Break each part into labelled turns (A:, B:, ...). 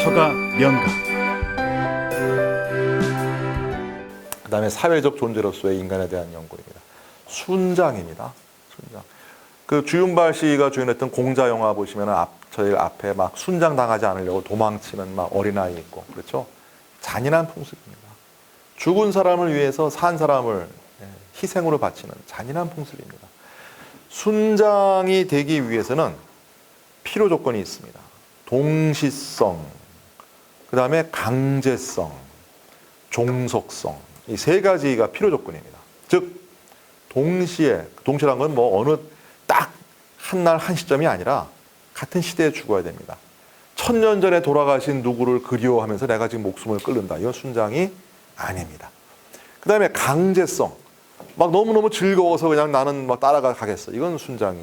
A: 서가 명가.
B: 그 다음에 사회적 존재로서의 인간에 대한 연구입니다. 순장입니다. 순장. 그 주윤발 씨가 주연했던 공자 영화 보시면 저희 앞에 막 순장 당하지 않으려고 도망치는 막 어린아이 있고, 그렇죠? 잔인한 풍습입니다. 죽은 사람을 위해서 산 사람을 희생으로 바치는 잔인한 풍습입니다. 순장이 되기 위해서는 필요 조건이 있습니다. 동시성, 그 다음에 강제성, 종속성, 이 세 가지가 필요 조건입니다. 즉 동시란 건 뭐 어느 딱 한 날 한 시점이 아니라 같은 시대에 죽어야 됩니다. 1000년 전에 돌아가신 누구를 그리워하면서 내가 지금 목숨을 끊는다. 이건 순장이 아닙니다. 그 다음에 강제성, 막 너무너무 즐거워서 그냥 나는 막 따라가겠어. 이건 순장이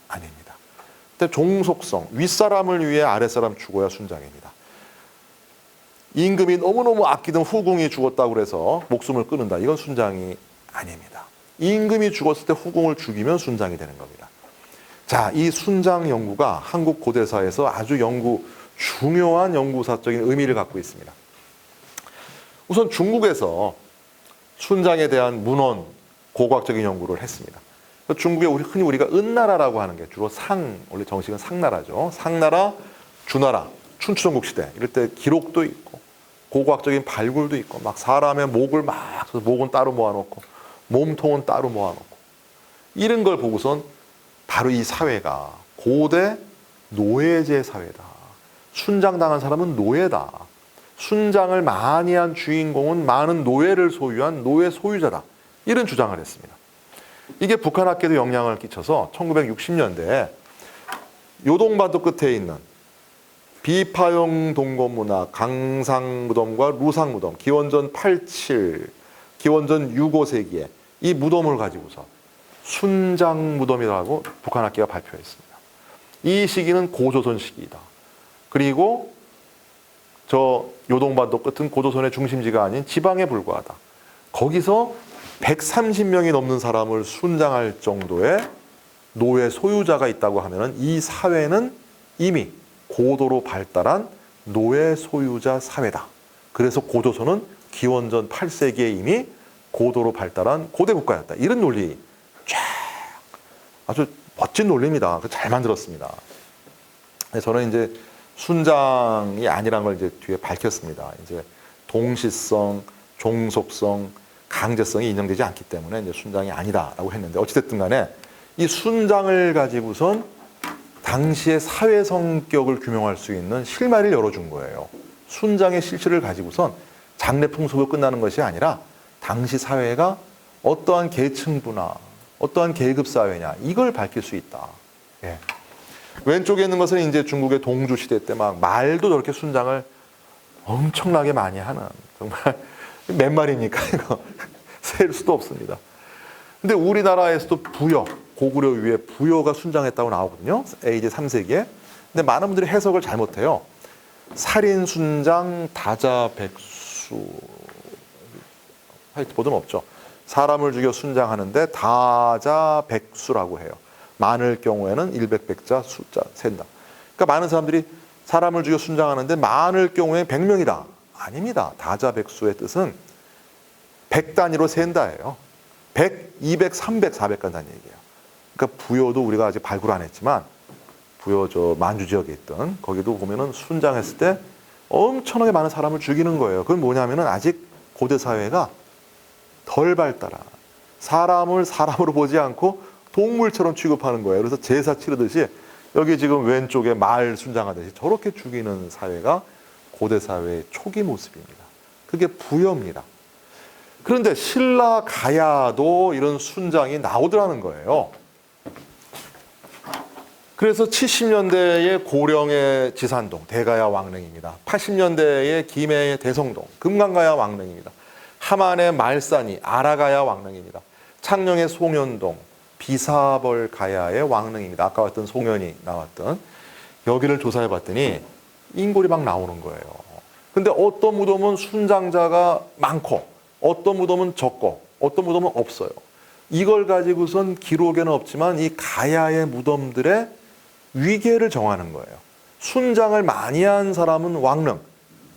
B: 아닙니다. 근데 종속성, 윗사람을 위해 아랫사람 죽어야 순장입니다. 임금이 너무너무 아끼던 후궁이 죽었다고 그래서 목숨을 끊는다. 이건 순장이 아닙니다. 임금이 죽었을 때 후궁을 죽이면 순장이 되는 겁니다. 자, 이 순장 연구가 한국 고대사에서 아주 중요한 연구사적인 의미를 갖고 있습니다. 우선 중국에서 순장에 대한 문헌, 고고학적인 연구를 했습니다. 중국에 흔히 우리가 은나라라고 하는 게 주로 원래 정식은 상나라죠. 상나라, 주나라, 춘추전국 시대 이럴 때 기록도 있고 고고학적인 발굴도 있고 막 사람의 목을 목은 따로 모아놓고 몸통은 따로 모아놓고 이런 걸 보고선 바로 이 사회가 고대 노예제 사회다. 순장당한 사람은 노예다. 순장을 많이 한 주인공은 많은 노예를 소유한 노예 소유자다. 이런 주장을 했습니다. 이게 북한학계도 영향을 끼쳐서 1960년대에 요동반도 끝에 있는 비파용 동검문화 강상무덤과 루상무덤 기원전 87, 기원전 6, 5세기에 이 무덤을 가지고서 순장무덤이라고 북한학계가 발표했습니다. 이 시기는 고조선 시기이다. 그리고 저 요동반도 끝은 고조선의 중심지가 아닌 지방에 불과하다. 거기서 130명이 넘는 사람을 순장할 정도의 노예 소유자가 있다고 하면 이 사회는 이미 고도로 발달한 노예 소유자 사회다. 그래서 고조선은 기원전 8세기에 이미 고도로 발달한 고대 국가였다. 이런 논리 아주 멋진 논리입니다. 잘 만들었습니다. 저는 이제 순장이 아니란 걸 이제 뒤에 밝혔습니다. 이제 동시성, 종속성, 강제성이 인정되지 않기 때문에 이제 순장이 아니다라고 했는데 어찌됐든 간에 이 순장을 가지고선 당시의 사회 성격을 규명할 수 있는 실마리를 열어준 거예요. 순장의 실체를 가지고선 장래 풍속으로 끝나는 것이 아니라 당시 사회가 어떠한 계층 분화, 어떠한 계급 사회냐 이걸 밝힐 수 있다. 예. 왼쪽에 있는 것은 이제 중국의 동주 시대 때 막 말도 저렇게 순장을 엄청나게 많이 하는 정말 몇 마리입니까 이거 셀 수도 없습니다. 근데 우리나라에서도 부여, 고구려 위에 부여가 순장했다고 나오거든요. AD 3세기에. 근데 많은 분들이 해석을 잘못해요. 살인 순장, 다자 백수. 화이트보드는 없죠. 사람을 죽여 순장하는데 다자 백수라고 해요. 많을 경우에는 일백백자 숫자 센다. 그러니까 많은 사람들이 사람을 죽여 순장하는데 많을 경우에 100명이다. 아닙니다. 다자 백수의 뜻은 100 단위로 센다예요. 100, 200, 300, 400까지 단위 얘기예요. 그러니까 부여도 우리가 아직 발굴 안 했지만 부여 저 만주 지역에 있던 거기도 보면은 순장했을 때 엄청나게 많은 사람을 죽이는 거예요. 그건 뭐냐면은 아직 고대 사회가 덜 발달한 사람을 사람으로 보지 않고 동물처럼 취급하는 거예요. 그래서 제사 치르듯이 여기 지금 왼쪽에 말 순장하듯이 저렇게 죽이는 사회가 고대 사회의 초기 모습입니다. 그게 부여입니다. 그런데 신라 가야도 이런 순장이 나오더라는 거예요. 그래서 70년대에 고령의 지산동, 대가야 왕릉입니다. 80년대에 김해의 대성동, 금강가야 왕릉입니다. 함안의 말산이 아라가야 왕릉입니다. 창녕의 송현동, 비사벌 가야의 왕릉입니다. 아까 봤던 송현이 나왔던 여기를 조사해 봤더니 인골이 막 나오는 거예요. 근데 어떤 무덤은 순장자가 많고 어떤 무덤은 적고 어떤 무덤은 없어요. 이걸 가지고선 기록에는 없지만 이 가야의 무덤들의 위계를 정하는 거예요. 순장을 많이 한 사람은 왕릉,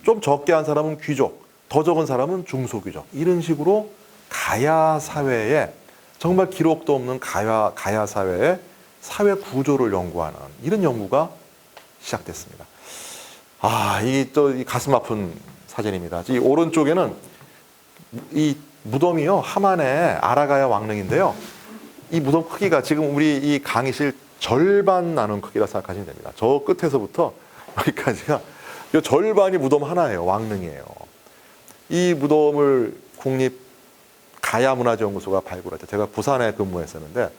B: 좀 적게 한 사람은 귀족, 더 적은 사람은 중소귀족. 이런 식으로 가야 사회에 정말 기록도 없는 가야 사회의 사회 구조를 연구하는 이런 연구가 시작됐습니다. 이게 또 이 가슴 아픈 사진입니다. 이 오른쪽에는 이 무덤이요, 하만의 아라가야 왕릉인데요. 이 무덤 크기가 지금 우리 이 강의실 절반 나는 크기라 생각하시면 됩니다. 저 끝에서부터 여기까지가 이 절반이 무덤 하나예요. 왕릉이에요. 이 무덤을 국립 가야문화재연구소가 발굴했죠. 제가 부산에 근무했었는데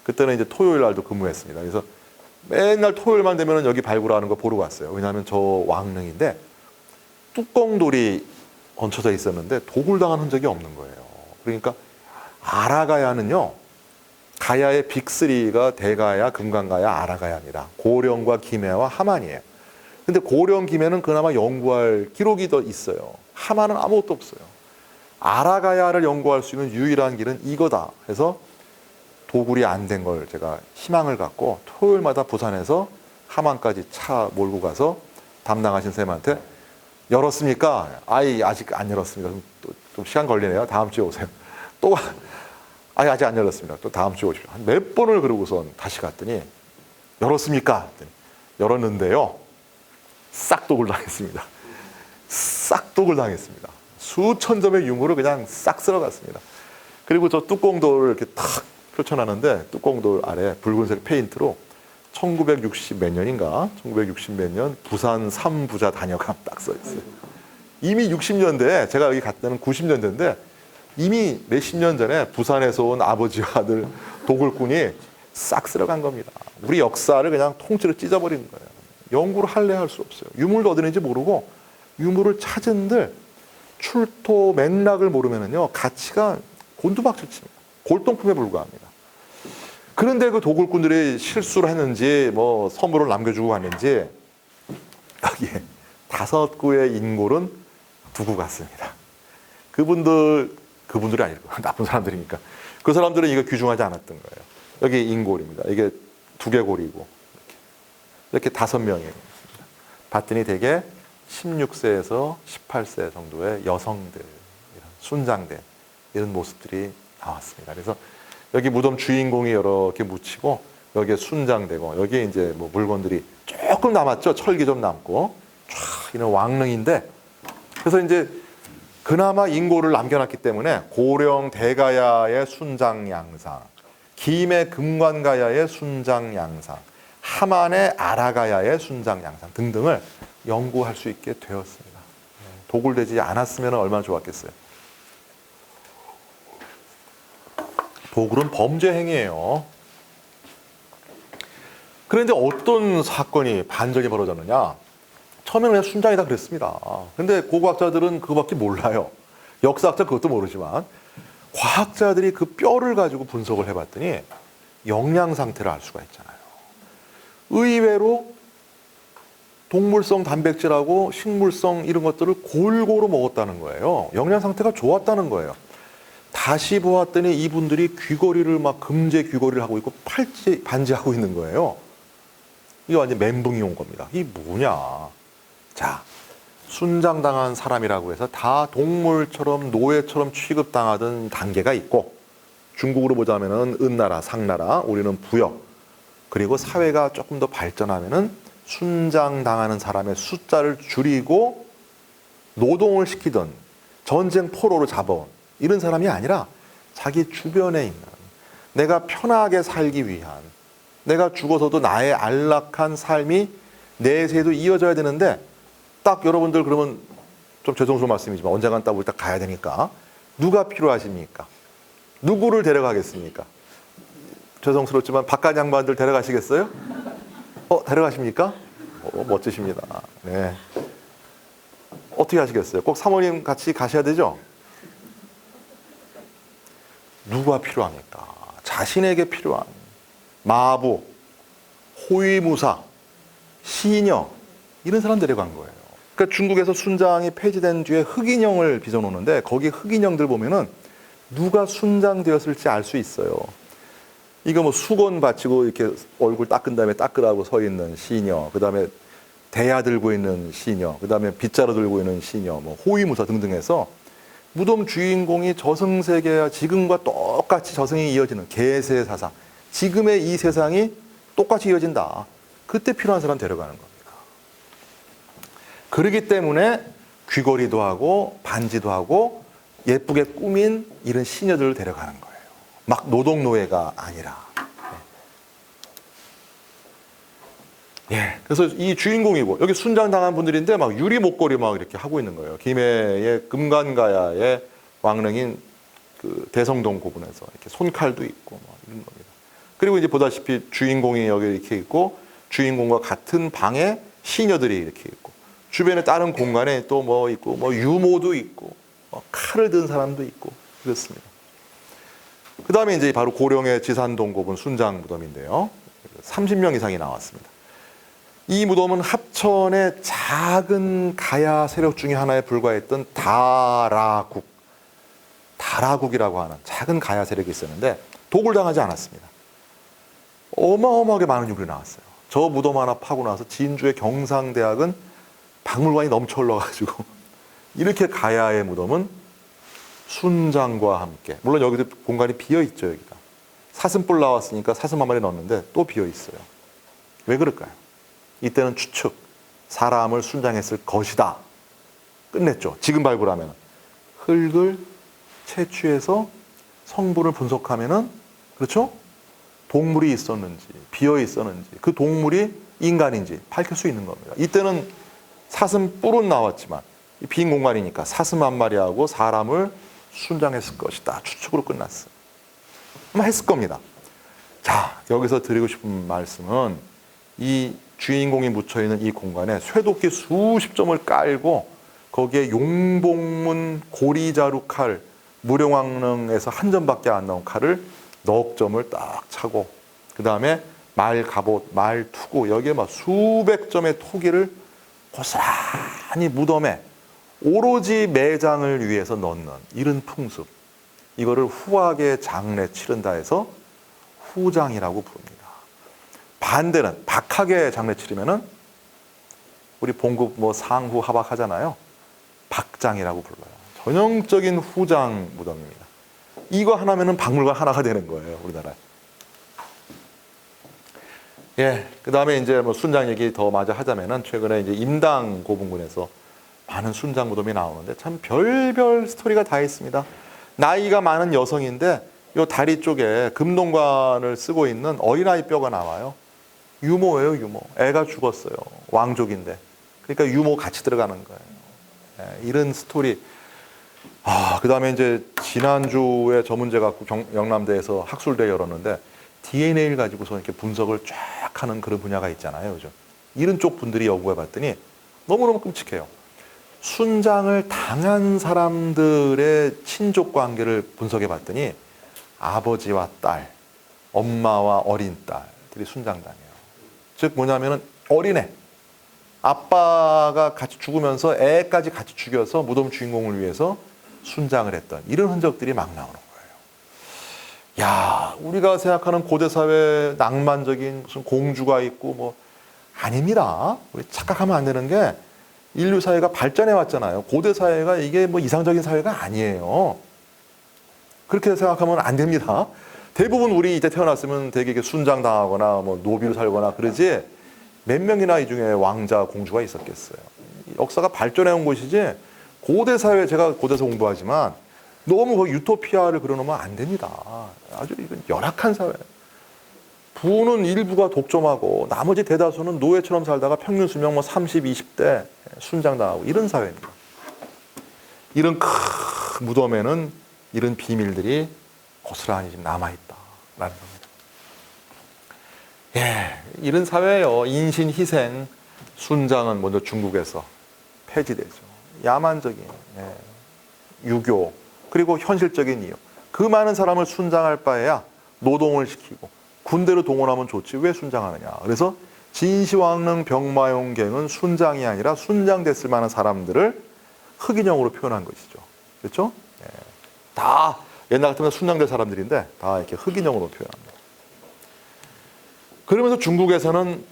B: 그때는 이제 토요일 날도 근무했습니다. 그래서 맨날 토요일만 되면 여기 발굴하는 거 보러 갔어요. 왜냐하면 저 왕릉인데 뚜껑돌이 얹혀져 있었는데 도굴당한 흔적이 없는 거예요. 그러니까 아라가야는요, 가야의 빅3가 대가야, 금강가야, 아라가야입니다. 고령과 김해와 하만이에요. 근데 고령, 김해는 그나마 연구할 기록이 더 있어요. 하만은 아무것도 없어요. 아라가야를 연구할 수 있는 유일한 길은 이거다 해서 도굴이 안 된 걸 제가 희망을 갖고 토요일마다 부산에서 하만까지 차 몰고 가서 담당하신 선생님한테 열었습니까? 아직 안 열었습니다. 좀 시간 걸리네요. 다음 주에 오세요. 또 아직 안 열었습니다. 또 다음 주에 오십시오. 한 몇 번을 그러고선 다시 갔더니 열었습니까? 했더니 열었는데요. 싹 도굴당했습니다. 싹 도굴당했습니다. 수천 점의 유물을 그냥 싹 쓸어갔습니다. 그리고 저 뚜껑돌을 이렇게 탁 펼쳐놨는데 뚜껑돌 아래 붉은색 페인트로 1960 몇 년인가? 1960 몇 년 부산 3부자 단역함 딱 써있어요. 이미 60년대에 제가 여기 갔을 때는 90년대인데 이미 몇십 년 전에 부산에서 온 아버지와 아들 도굴꾼이 싹 쓸어간 겁니다. 우리 역사를 그냥 통째로 찢어버리는 거예요. 연구를 할래 할 수 없어요. 유물도 어디 있는지 모르고 유물을 찾은들 출토 맥락을 모르면은요, 가치가 곤두박질칩니다. 골동품에 불과합니다. 그런데 그 도굴꾼들이 실수를 했는지 뭐 선물을 남겨주고 갔는지 여기에 5구의 인골은 두고 갔습니다. 그분들이 아니고 나쁜 사람들이니까 그 사람들은 이거 귀중하지 않았던 거예요. 여기 인골입니다. 이게 2개골이고 이렇게 5명이 봤더니 대개 16세에서 18세 정도의 여성들, 이런 순장된 이런 모습들이 나왔습니다. 그래서 여기 무덤 주인공이 이렇게 묻히고 여기에 순장되고 여기에 이제 뭐 물건들이 조금 남았죠. 철기 좀 남고 촤 이런 왕릉인데, 그래서 이제 그나마 인고를 남겨놨기 때문에 고령 대가야의 순장 양상, 김해 금관가야의 순장 양상, 하만의 아라가야의 순장 양상 등등을 연구할 수 있게 되었습니다. 도굴되지 않았으면 얼마나 좋았겠어요. 도굴은 범죄 행위예요. 그런데 어떤 사건이 반전이 벌어졌느냐? 처음에는 그냥 순장이다 그랬습니다. 근데 고고학자들은 그거밖에 몰라요. 역사학자 그것도 모르지만 과학자들이 그 뼈를 가지고 분석을 해봤더니 영양 상태를 알 수가 있잖아요. 의외로 동물성 단백질하고 식물성 이런 것들을 골고루 먹었다는 거예요. 영양 상태가 좋았다는 거예요. 다시 보았더니 이분들이 귀걸이를 막 금제 귀걸이를 하고 있고 반지하고 있는 거예요. 이게 완전 멘붕이 온 겁니다. 이게 뭐냐? 자, 순장당한 사람이라고 해서 다 동물처럼 노예처럼 취급당하던 단계가 있고, 중국으로 보자면은 은나라, 상나라, 우리는 부역, 그리고 사회가 조금 더 발전하면은 순장당하는 사람의 숫자를 줄이고 노동을 시키던 전쟁 포로로 잡아온 이런 사람이 아니라 자기 주변에 있는, 내가 편하게 살기 위한, 내가 죽어서도 나의 안락한 삶이 내세에도 이어져야 되는데, 딱 여러분들 그러면 좀 죄송스러운 말씀이지만 언젠간 딱 우리 딱 가야 되니까 누가 필요하십니까? 누구를 데려가겠습니까? 죄송스럽지만 바깥 양반들 데려가시겠어요? 데려가십니까? 멋지십니다. 네. 어떻게 하시겠어요? 꼭 사모님 같이 가셔야 되죠? 누가 필요합니까? 자신에게 필요한 마부, 호위무사, 시녀, 이런 사람 데려간 거예요. 그러니까 중국에서 순장이 폐지된 뒤에 흑인형을 빚어놓는데 거기 흑인형들 보면은 누가 순장되었을지 알 수 있어요. 이거 뭐 수건 받치고 이렇게 얼굴 닦은 다음에 닦으라고 서 있는 시녀, 그 다음에 대야 들고 있는 시녀, 그 다음에 빗자루 들고 있는 시녀, 뭐 호위무사 등등 해서 무덤 주인공이 저승세계와 지금과 똑같이 저승이 이어지는 계세사상, 지금의 이 세상이 똑같이 이어진다. 그때 필요한 사람 데려가는 겁니다. 그러기 때문에 귀걸이도 하고 반지도 하고 예쁘게 꾸민 이런 시녀들을 데려가는 거예요. 막 노동노예가 아니라. 예. 그래서 이 주인공이고, 여기 순장당한 분들인데 막 유리 목걸이 막 이렇게 하고 있는 거예요. 김해의 금관가야의 왕릉인 그 대성동 고분에서 이렇게 손칼도 있고 뭐 이런 겁니다. 그리고 이제 보다시피 주인공이 여기 이렇게 있고, 주인공과 같은 방에 시녀들이 이렇게 있고, 주변에 다른 공간에 또 뭐 있고, 뭐 유모도 있고, 뭐 칼을 든 사람도 있고, 그렇습니다. 그 다음에 이제 바로 고령의 지산동 고분 순장 무덤인데요. 30명 이상이 나왔습니다. 이 무덤은 합천의 작은 가야 세력 중에 하나에 불과했던 다라국이라고 하는 작은 가야 세력이 있었는데 독을 당하지 않았습니다. 어마어마하게 많은 인물이 나왔어요. 저 무덤 하나 파고 나서 진주의 경상대학은 박물관이 넘쳐 흘러가지고 이렇게 가야의 무덤은 순장과 함께, 물론 여기도 공간이 비어있죠. 여기가 사슴뿔 나왔으니까 사슴 한 마리 넣었는데 또 비어있어요. 왜 그럴까요? 이때는 추측, 사람을 순장했을 것이다. 끝냈죠. 지금 발굴하면 흙을 채취해서 성분을 분석하면은, 그렇죠? 동물이 있었는지 비어 있었는지, 그 동물이 인간인지 밝힐 수 있는 겁니다. 이때는 사슴 뿔은 나왔지만 빈 공간이니까 사슴 한 마리하고 사람을 순장했을 것이다. 추측으로 끝났어요. 아마 했을 겁니다. 자, 여기서 드리고 싶은 말씀은 이 주인공이 묻혀있는 이 공간에 쇠도끼 수십 점을 깔고 거기에 용복문 고리자루 칼, 무령왕릉에서 한 점밖에 안 나온 칼을 넉 점을 딱 차고, 그 다음에 말 갑옷, 말 투구, 여기에 막 수백 점의 토기를 고스란히 무덤에 오로지 매장을 위해서 넣는 이런 풍습, 이거를 후하게 장례 치른다 해서 후장이라고 부릅니다. 반대는 박하게 장례 치르면은 우리 봉급 뭐 상후 하박 하잖아요. 박장이라고 불러요. 전형적인 후장 무덤입니다. 이거 하나면은 박물관 하나가 되는 거예요, 우리나라에. 예, 그 다음에 이제 뭐 순장 얘기 더 마저 하자면은 최근에 이제 임당 고분군에서 많은 순장 무덤이 나오는데 참 별별 스토리가 다 있습니다. 나이가 많은 여성인데 요 다리 쪽에 금동관을 쓰고 있는 어린아이 뼈가 나와요. 유모예요, 유모. 애가 죽었어요. 왕족인데. 그러니까 유모 같이 들어가는 거예요. 예, 이런 스토리. 그 다음에 이제 지난주에 저 문제 갖고 영남대에서 학술대 열었는데 DNA를 가지고서 이렇게 분석을 쫙 하는 그런 분야가 있잖아요. 그죠? 이런 쪽 분들이 연구해 봤더니 너무너무 끔찍해요. 순장을 당한 사람들의 친족 관계를 분석해 봤더니 아버지와 딸, 엄마와 어린 딸들이 순장당해요. 즉 뭐냐면은 어린애, 아빠가 같이 죽으면서 애까지 같이 죽여서 무덤 주인공을 위해서 순장을 했던 이런 흔적들이 막 나오는 거예요. 야, 우리가 생각하는 고대 사회 낭만적인 무슨 공주가 있고 뭐 아닙니다. 우리 착각하면 안 되는 게 인류 사회가 발전해 왔잖아요. 고대 사회가 이게 뭐 이상적인 사회가 아니에요. 그렇게 생각하면 안 됩니다. 대부분 우리 이때 태어났으면 되게 순장당하거나 뭐 노비로 살거나 그러지 몇 명이나 이 중에 왕자, 공주가 있었겠어요. 역사가 발전해 온 곳이지 고대 사회, 제가 고대에서 공부하지만 너무 거기 유토피아를 그려놓으면 안 됩니다. 아주 이건 열악한 사회. 부는 일부가 독점하고 나머지 대다수는 노예처럼 살다가 평균 수명 뭐 30, 20대 순장당하고 이런 사회입니다. 이런 큰 무덤에는 이런 비밀들이 고스란히 지금 남아있다라는 겁니다. 예, 이런 사회예요. 인신 희생, 순장은 먼저 중국에서 폐지되죠. 야만적인 유교, 그리고 현실적인 이유. 그 많은 사람을 순장할 바에야 노동을 시키고 군대로 동원하면 좋지 왜 순장하느냐. 그래서 진시황릉 병마용갱은 순장이 아니라 순장됐을 만한 사람들을 흑인형으로 표현한 것이죠. 그렇죠? 예. 다 옛날 같으면 순장될 사람들인데 다 이렇게 흑인형으로 표현합니다. 그러면서 중국에서는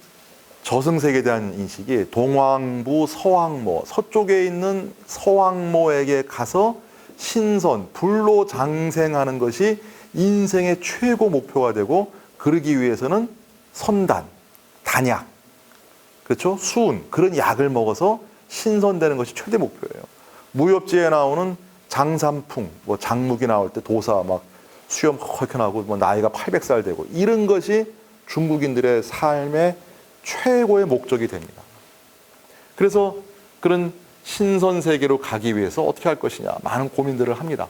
B: 저승세계에 대한 인식이 동왕부, 서왕모, 서쪽에 있는 서왕모에게 가서 신선, 불로 장생하는 것이 인생의 최고 목표가 되고, 그러기 위해서는 선단, 단약, 그렇죠? 수은, 그런 약을 먹어서 신선되는 것이 최대 목표예요. 무협지에 나오는 장삼풍, 뭐 장묵이 나올 때 도사 막 수염 헐게 나고 뭐 나이가 800살 되고, 이런 것이 중국인들의 삶의 최고의 목적이 됩니다. 그래서 그런 신선 세계로 가기 위해서 어떻게 할 것이냐, 많은 고민들을 합니다.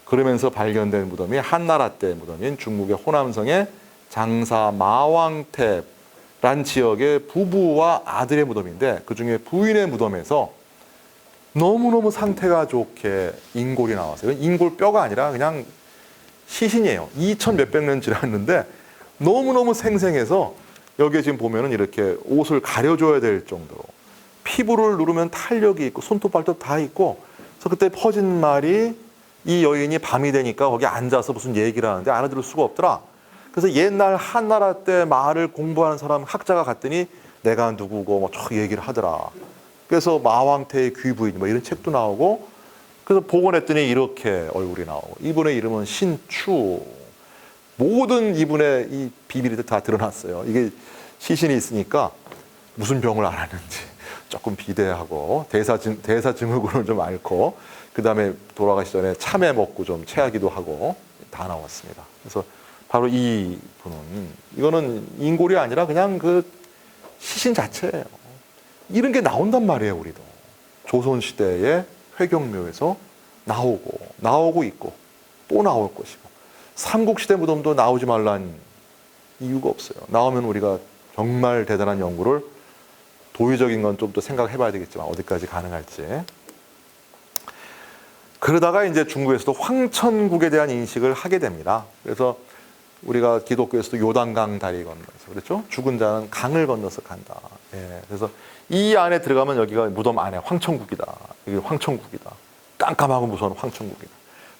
B: 그러면서 발견된 무덤이 한나라 때 무덤인 중국의 호남성의 장사 마왕탭란 지역의 부부와 아들의 무덤인데, 그 중에 부인의 무덤에서 너무너무 상태가 좋게 인골이 나왔어요. 인골 뼈가 아니라 그냥 시신이에요. 2000 몇백 년 지났는데 너무너무 생생해서, 여기에 지금 보면은 이렇게 옷을 가려줘야 될 정도로 피부를 누르면 탄력이 있고 손톱 발톱 다 있고. 그래서 그때 퍼진 말이, 이 여인이 밤이 되니까 거기 앉아서 무슨 얘기를 하는데 알아들을 수가 없더라. 그래서 옛날 한나라 때 말을 공부하는 사람, 학자가 갔더니 내가 누구고 뭐 저 얘기를 하더라. 그래서 마왕태의 귀부인 뭐 이런 책도 나오고, 그래서 복원했더니 이렇게 얼굴이 나오고, 이분의 이름은 신추. 모든 이분의 이 비밀이 다 드러났어요. 이게 시신이 있으니까 무슨 병을 앓았는지 조금 비대하고, 대사 증후군을 좀 앓고, 그 다음에 돌아가시 전에 참외 먹고 좀 체하기도 하고, 다 나왔습니다. 그래서 바로 이 분은, 이거는 인골이 아니라 그냥 그 시신 자체예요. 이런 게 나온단 말이에요. 우리도 조선시대의 회경묘에서 나오고 있고 또 나올 것이고, 삼국시대 무덤도 나오지 말란 이유가 없어요. 나오면 우리가 정말 대단한 연구를, 도의적인 건 좀 더 생각해 봐야 되겠지만 어디까지 가능할지. 그러다가 이제 중국에서도 황천국에 대한 인식을 하게 됩니다. 그래서 우리가 기독교에서도 요단강 다리 건너서, 그렇죠? 죽은 자는 강을 건너서 간다. 예, 그래서 이 안에 들어가면 여기가 무덤 안에 황천국이다. 여기 황천국이다. 깜깜하고 무서운 황천국이다.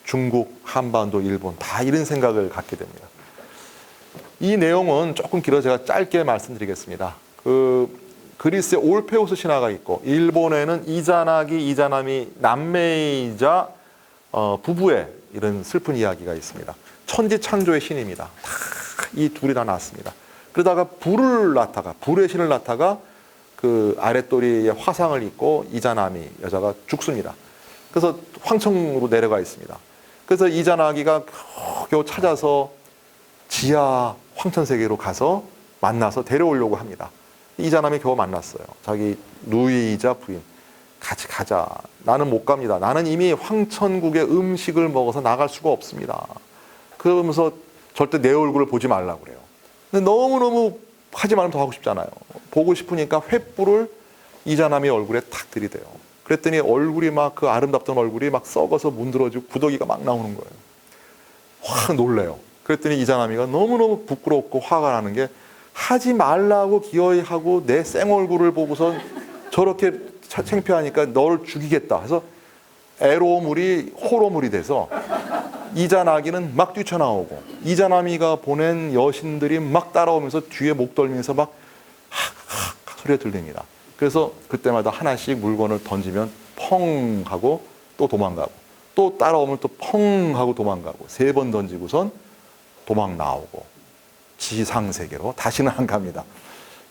B: 중국, 한반도, 일본 다 이런 생각을 갖게 됩니다. 이 내용은 조금 길어 제가 짧게 말씀드리겠습니다. 그리스에 올페우스 신화가 있고, 일본에는 이자나기, 이자남이 남매이자 부부의 이런 슬픈 이야기가 있습니다. 천지 창조의 신입니다. 이 둘이 다 낳았습니다. 그러다가 불의 신을 낳다가 그 아랫도리에 화상을 입고 이자남이 여자가 죽습니다. 그래서 황천으로 내려가 있습니다. 그래서 이자나기가 겨우 찾아서 지하 황천세계로 가서 만나서 데려오려고 합니다. 이자남이 겨우 만났어요. 자기 누이이자 부인. 같이 가자. 나는 못 갑니다. 나는 이미 황천국의 음식을 먹어서 나갈 수가 없습니다. 그러면서 절대 내 얼굴을 보지 말라고 그래요. 근데 너무너무 하지 말면 더 하고 싶잖아요. 보고 싶으니까 횃불을 이자남이 얼굴에 탁 들이대요. 그랬더니 얼굴이 막, 그 아름답던 얼굴이 막 썩어서 문드러지고 구더기가 막 나오는 거예요. 확 놀래요. 그랬더니 이자남이가 너무너무 부끄럽고 화가 나는 게, 하지 말라고 기어이 하고 내 쌩얼굴을 보고선 저렇게 창피하니까 너를 죽이겠다 해서 애로물이 호로물이 돼서 이자나기는 막 뛰쳐나오고, 이자나미가 보낸 여신들이 막 따라오면서 뒤에 목 돌면서 막 학학 소리가 들립니다. 그래서 그때마다 하나씩 물건을 던지면 펑 하고 또 도망가고, 또 따라오면 또 펑 하고 도망가고, 3번 던지고선 도망 나오고 지상세계로 다시는 안 갑니다.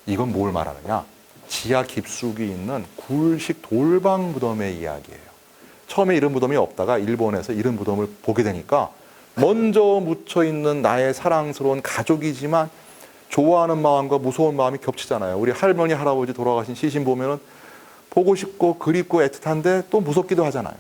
B: 이건 뭘 말하느냐? 지하 깊숙이 있는 굴식 돌방 무덤의 이야기예요. 처음에 이런 무덤이 없다가 일본에서 이런 무덤을 보게 되니까, 먼저 묻혀있는 나의 사랑스러운 가족이지만 좋아하는 마음과 무서운 마음이 겹치잖아요. 우리 할머니, 할아버지 돌아가신 시신 보면은 보고 싶고 그립고 애틋한데 또 무섭기도 하잖아요.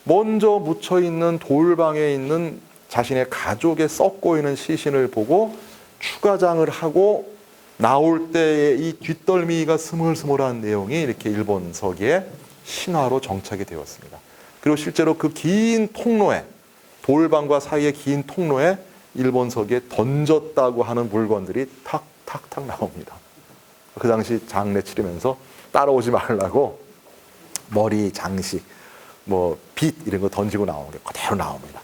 B: 먼저 묻혀있는 돌방에 있는 자신의 가족의 썩고 있는 시신을 보고 추가장을 하고 나올 때의 이 뒷덜미가 스물스물한 내용이 이렇게 일본 서기의 신화로 정착이 되었습니다. 그리고 실제로 그 긴 통로에, 돌방과 사이의 긴 통로에 일본 서기에 던졌다고 하는 물건들이 탁탁탁 나옵니다. 그 당시 장례 치르면서 따라오지 말라고 머리 장식, 뭐 빛 이런 거 던지고 나오는 게 그대로 나옵니다.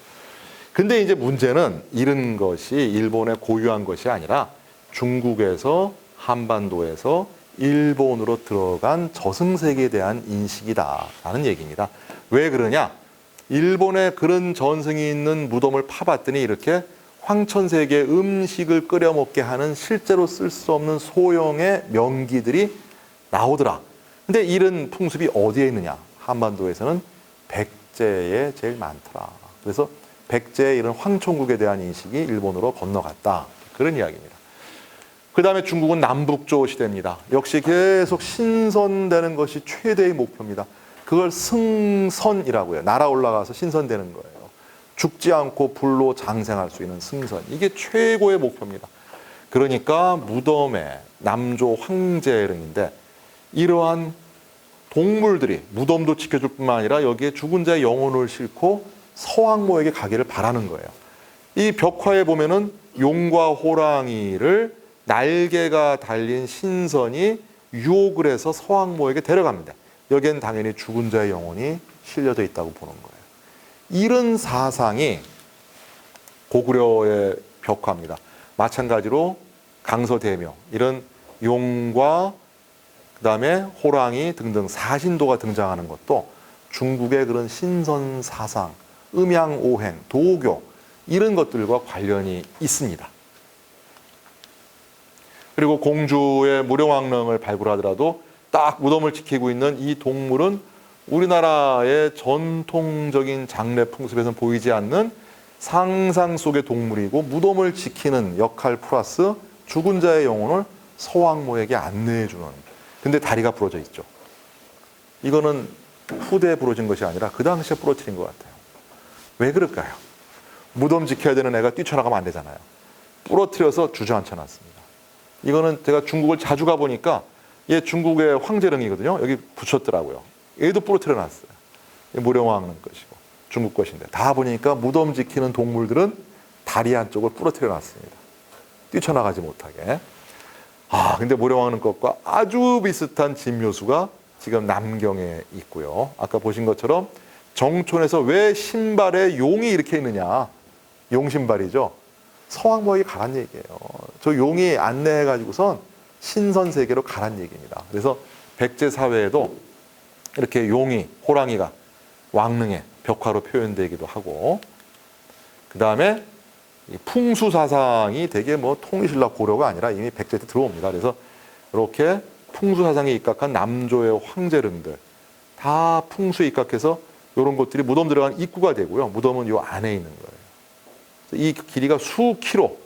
B: 근데 이제 문제는 이런 것이 일본에 고유한 것이 아니라 중국에서, 한반도에서 일본으로 들어간 저승세계에 대한 인식이다라는 얘기입니다. 왜 그러냐? 일본에 그런 전승이 있는 무덤을 파봤더니 이렇게 황천세계 음식을 끓여 먹게 하는 실제로 쓸 수 없는 소형의 명기들이 나오더라. 근데 이런 풍습이 어디에 있느냐? 한반도에서는 백제에 제일 많더라. 그래서 백제의 이런 황천국에 대한 인식이 일본으로 건너갔다. 그런 이야기입니다. 그 다음에 중국은 남북조 시대입니다. 역시 계속 신선되는 것이 최대의 목표입니다. 그걸 승선이라고 해요. 날아 올라가서 신선되는 거예요. 죽지 않고 불로 장생할 수 있는 승선. 이게 최고의 목표입니다. 그러니까 무덤에 남조 황제릉인데 이러한 동물들이 무덤도 지켜줄 뿐만 아니라 여기에 죽은 자의 영혼을 싣고 서왕모에게 가기를 바라는 거예요. 이 벽화에 보면은 용과 호랑이를 날개가 달린 신선이 유혹을 해서 서왕모에게 데려갑니다. 여기엔 당연히 죽은 자의 영혼이 실려져 있다고 보는 거예요. 이런 사상이 고구려의 벽화입니다. 마찬가지로 강서대묘, 이런 용과 그다음에 호랑이 등등 사신도가 등장하는 것도 중국의 그런 신선 사상, 음양오행, 도교 이런 것들과 관련이 있습니다. 그리고 공주의 무령왕릉을 발굴하더라도 딱 무덤을 지키고 있는 이 동물은 우리나라의 전통적인 장례 풍습에서는 보이지 않는 상상 속의 동물이고 무덤을 지키는 역할 플러스 죽은 자의 영혼을 서왕모에게 안내해 주는. 근데 다리가 부러져 있죠. 이거는 후대에 부러진 것이 아니라 그 당시에 부러뜨린 것 같아요. 왜 그럴까요? 무덤 지켜야 되는 애가 뛰쳐나가면 안 되잖아요. 부러뜨려서 주저앉혀 놨습니다. 이거는 제가 중국을 자주 가보니까 얘 중국의 황제릉이거든요. 여기 붙였더라고요. 얘도 부러뜨려 놨어요. 무령왕릉 것이고 중국 것인데 다 보니까 무덤 지키는 동물들은 다리 한쪽을 부러뜨려 놨습니다. 뛰쳐나가지 못하게. 근데 무령왕릉 것과 아주 비슷한 진묘수가 지금 남경에 있고요. 아까 보신 것처럼 정촌에서 왜 신발에 용이 이렇게 있느냐. 용신발이죠. 서왕모에게 가란 얘기예요. 저 용이 안내해가지고선 신선세계로 가란 얘기입니다. 그래서 백제 사회에도 이렇게 용이, 호랑이가 왕릉의 벽화로 표현되기도 하고, 그 다음에 풍수 사상이 되게 뭐 통일신라 고려가 아니라 이미 백제 때 들어옵니다. 그래서 이렇게 풍수 사상에 입각한 남조의 황제릉들 다 풍수에 입각해서 이런 것들이 무덤 들어간 입구가 되고요. 무덤은 이 안에 있는 거예요. 이 길이가 수키로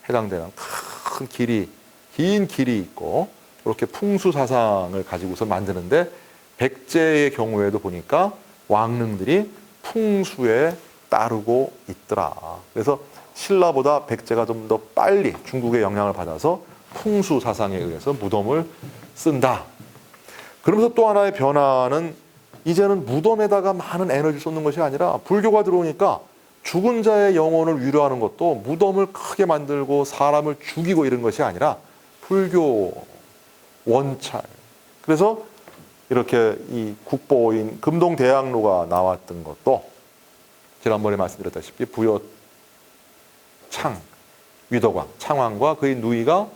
B: 해당되는 큰 길이, 긴 길이 있고 이렇게 풍수 사상을 가지고서 만드는데 백제의 경우에도 보니까 왕릉들이 풍수에 따르고 있더라. 그래서 신라보다 백제가 좀 더 빨리 중국의 영향을 받아서 풍수 사상에 의해서 무덤을 쓴다. 그러면서 또 하나의 변화는 이제는 무덤에다가 많은 에너지를 쏟는 것이 아니라 불교가 들어오니까 죽은 자의 영혼을 위로하는 것도 무덤을 크게 만들고 사람을 죽이고 이런 것이 아니라 불교 원찰. 그래서 이렇게 이 국보인 금동대학로가 나왔던 것도 지난번에 말씀드렸다시피 부여 창, 위덕왕, 창왕과 그의 누이가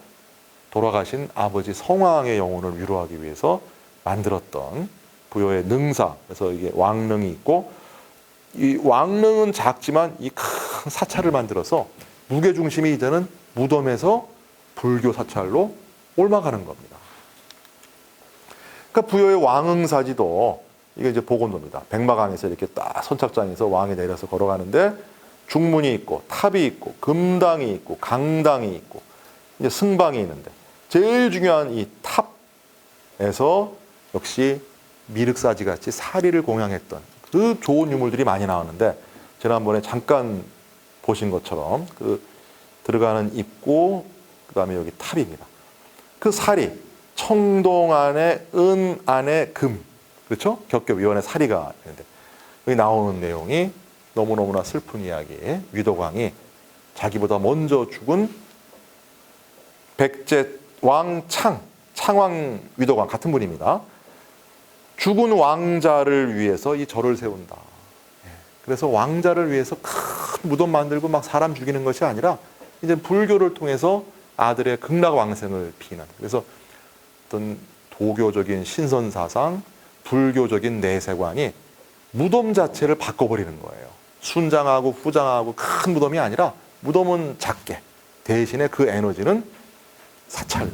B: 돌아가신 아버지 성왕의 영혼을 위로하기 위해서 만들었던 부여의 능사. 그래서 이게 왕릉이 있고 이 왕릉은 작지만 이 큰 사찰을 만들어서 무게 중심이 이제는 무덤에서 불교 사찰로 옮아가는 겁니다. 그러니까 부여의 왕흥사지도 이게 이제 복원도입니다. 백마강에서 이렇게 딱 선착장에서 왕이 내려서 걸어가는데 중문이 있고 탑이 있고 금당이 있고 강당이 있고 이제 승방이 있는데 제일 중요한 이 탑에서 역시 미륵사지 같이 사리를 공양했던 그 좋은 유물들이 많이 나오는데 지난번에 잠깐 보신 것처럼 그 들어가는 입구 그다음에 여기 탑입니다. 그 사리 청동 안에 은 안에 금 그렇죠? 겹겹 이 안에 사리가 있는데 여기 나오는 내용이 너무너무나 슬픈 이야기. 위덕왕이 자기보다 먼저 죽은 백제 왕 창왕 위덕왕 같은 분입니다. 죽은 왕자를 위해서 이 절을 세운다. 그래서 왕자를 위해서 큰 무덤 만들고 막 사람 죽이는 것이 아니라 이제 불교를 통해서 아들의 극락왕생을 비는. 그래서 어떤 도교적인 신선 사상, 불교적인 내세관이 무덤 자체를 바꿔버리는 거예요. 순장하고 후장하고 큰 무덤이 아니라 무덤은 작게, 대신에 그 에너지는 사찰로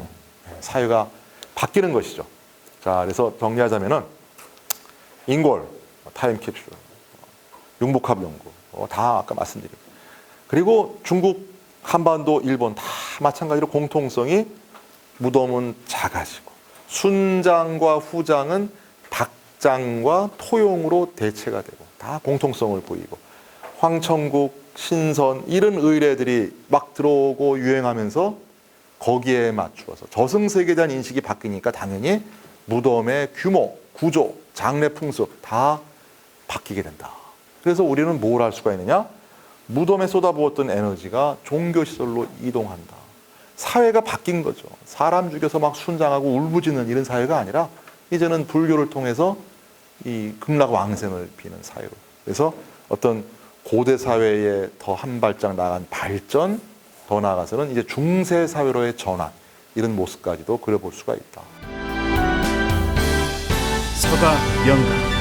B: 사회가 바뀌는 것이죠. 자, 그래서 정리하자면은 인골, 타임캡슐, 융복합 연구 다 아까 말씀드렸고, 그리고 중국, 한반도, 일본 다 마찬가지로 공통성이 무덤은 작아지고 순장과 후장은 닭장과 토용으로 대체가 되고 다 공통성을 보이고, 황천국, 신선 이런 의례들이 막 들어오고 유행하면서 거기에 맞추어서 저승세계에 대한 인식이 바뀌니까 당연히 무덤의 규모, 구조, 장례 풍습 다 바뀌게 된다. 그래서 우리는 뭘 할 수가 있느냐? 무덤에 쏟아부었던 에너지가 종교시설로 이동한다. 사회가 바뀐 거죠. 사람 죽여서 막 순장하고 울부짖는 이런 사회가 아니라 이제는 불교를 통해서 이 극락왕생을 비는 사회로. 그래서 어떤 고대 사회에 더 한 발짝 나간 발전, 더 나아가서는 이제 중세 사회로의 전환, 이런 모습까지도 그려볼 수가 있다.
A: 서가 영감